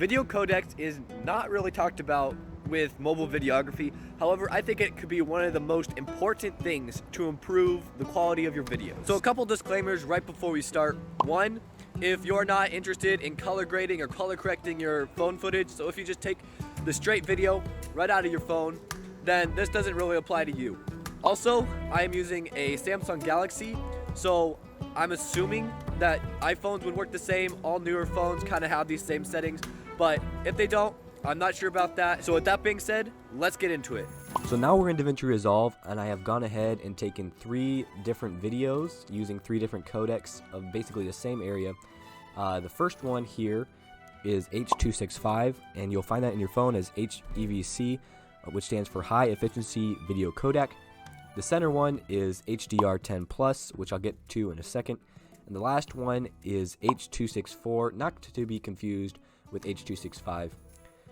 video codecs is not really talked about with mobile videography. However, I think it could be one of the most important things to improve the quality of your video. So a couple disclaimers right before we start. One, if you're not interested in color grading or color correcting your phone footage, so if you just take the straight video right out of your phone, then this doesn't really apply to you. Also, I am using a Samsung Galaxy, so I'm assuming that iPhones would work the same. All newer phones kind of have these same settings, but if they don't, I'm not sure about that. So with that being said, let's get into it. So now we're in DaVinci Resolve, and I have gone ahead and taken 3 different videos using 3 different codecs of basically the same area. The first one here is H.265, and you'll find that in your phone as HEVC, which stands for High Efficiency Video Codec. The center one is HDR10+, which I'll get to in a second. And the last one is H.264, not to be confused with H.265.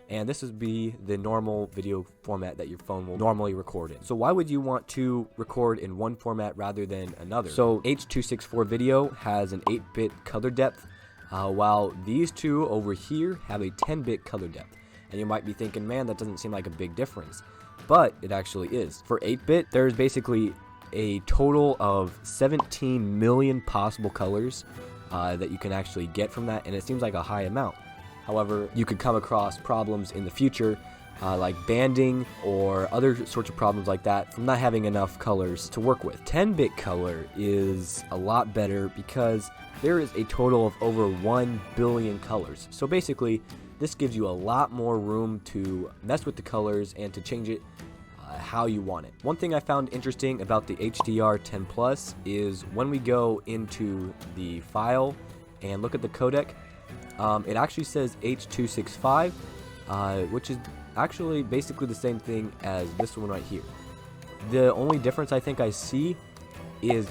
And this would be the normal video format that your phone will normally record in. So why would you want to record in one format rather than another? So H.264 video has an 8-bit color depth, while these two over here have a 10-bit color depth. And you might be thinking, man, that doesn't seem like a big difference. But it actually is. For 8-bit, there's basically a total of 17 million possible colors that you can actually get from that, and it seems like a high amount. However, you could come across problems in the future like banding or other sorts of problems like that from not having enough colors to work with. 10-bit color is a lot better because there is a total of over 1 billion colors. So basically, this gives you a lot more room to mess with the colors and to change it how you want it. One thing I found interesting about the HDR10+ is when we go into the file and look at the codec, it actually says H.265, which is actually basically the same thing as this one right here. The only difference I think I see is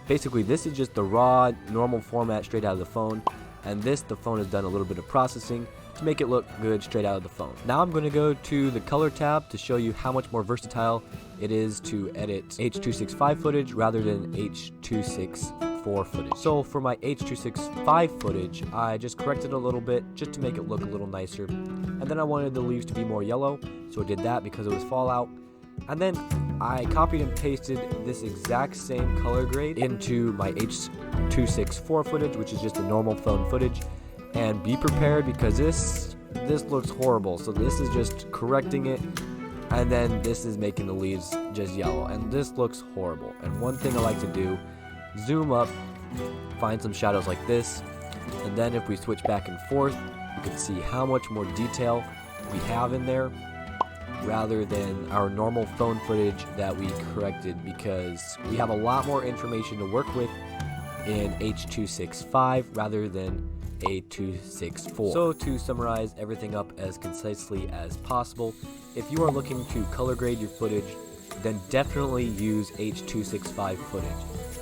basically this is just the raw normal format straight out of the phone, and this, the phone has done a little bit of processing to make it look good straight out of the phone. Now I'm going to go to the color tab to show you how much more versatile it is to edit H.265 footage rather than H.264 footage. So for my H.265 footage, I just corrected a little bit just to make it look a little nicer. And then I wanted the leaves to be more yellow, so I did that because it was fallout. And then I copied and pasted this exact same color grade into my H.264 footage, which is just the normal phone footage. And be prepared because this looks horrible. So this is just correcting it, and then this is making the leaves just yellow, and this looks horrible. And one thing I like to do, zoom up, find some shadows like this, and then if we switch back and forth, you can see how much more detail we have in there rather than our normal phone footage that we corrected, because we have a lot more information to work with in H.265 rather than H.264. So to summarize everything up as concisely as possible, if you are looking to color grade your footage, then definitely use H.265 footage.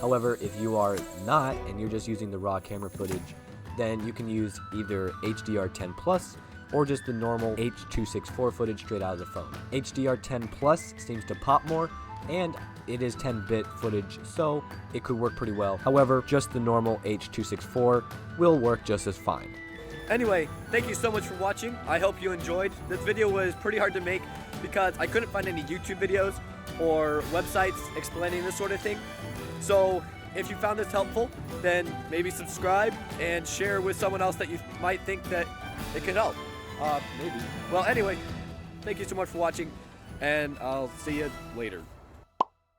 However, if you are not and you're just using the raw camera footage, then you can use either HDR10+ or just the normal H.264 footage straight out of the phone. HDR10+ seems to pop more, and it is 10-bit footage, so it could work pretty well. However, just the normal H.264 will work just as fine. Anyway, thank you so much for watching. I hope you enjoyed. This video was pretty hard to make because I couldn't find any YouTube videos or websites explaining this sort of thing. So if you found this helpful, then maybe subscribe and share with someone else that you might think that it could help. Maybe. Well, anyway, thank you so much for watching, and I'll see you later.